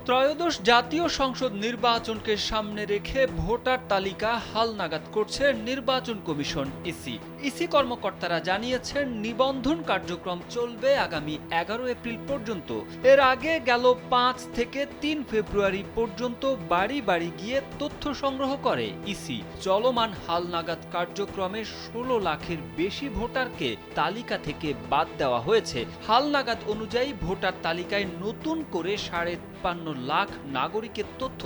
ত্রয়োদশ জাতীয় সংসদ নির্বাচনকে সামনে রেখে ভোটার তালিকা হালনাগাদ করছে নির্বাচন কমিশন ইসি কর্মকর্তারা জানিয়েছেন নিবন্ধন কার্যক্রম চলবে আগামী 11 এপ্রিল পর্যন্ত। এর আগে গেল 5 থেকে 3 ফেব্রুয়ারি পর্যন্ত বাড়ি বাড়ি গিয়ে তথ্য সংগ্রহ করে ইসি। চলমান হালনাগাদ কার্যক্রমে 16 লাখের বেশি ভোটারকে তালিকা থেকে বাদ দেওয়া হয়েছে। হালনাগাদ অনুযায়ী ভোটার তালিকায় নতুন করে 53 লাখ নাগরিকের তথ্য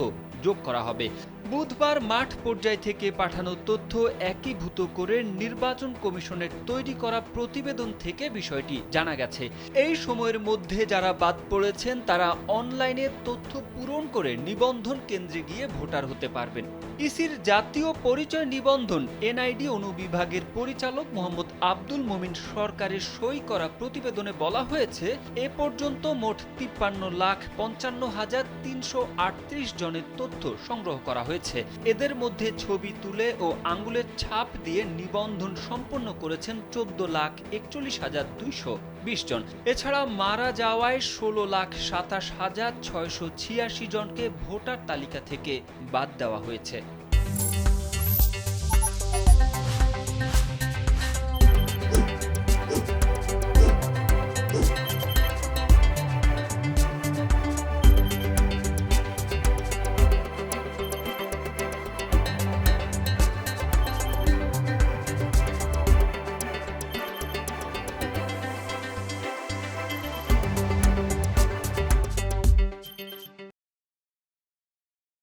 যোগ করা হবে। বুধবার মাঠ পর্যায় থেকে পাঠানো তথ্য একীভূত করে নির্বাচন কমিশনের তৈরি করা প্রতিবেদন থেকে বিষয়টি জানা গেছে। এই সময়ের মধ্যে যারা বাদ পড়েছেন তারা অনলাইনে তথ্য পূরণ করে নিবন্ধন কেন্দ্রে গিয়ে ভোটার হতে পারবেন। ইসির জাতীয় পরিচয় নিবন্ধন এনআইডি অনুবিভাগের পরিচালক মোহাম্মদ আব্দুল মোমিন সরকারের সই করা প্রতিবেদনে বলা হয়েছে, এ পর্যন্ত মোট 53,55,338 জনের তথ্য সংগ্রহ করা হয়েছে। এদের মধ্যে ছবি তুলে ও আঙ্গুলের ছাপ দিয়ে নিবন্ধন সম্পন্ন করেছেন 14,41,220 জন। এছাড়া মারা যাওয়ায় 16,27,686 জনকে ভোটার তালিকা থেকে বাদ দেওয়া হয়েছে।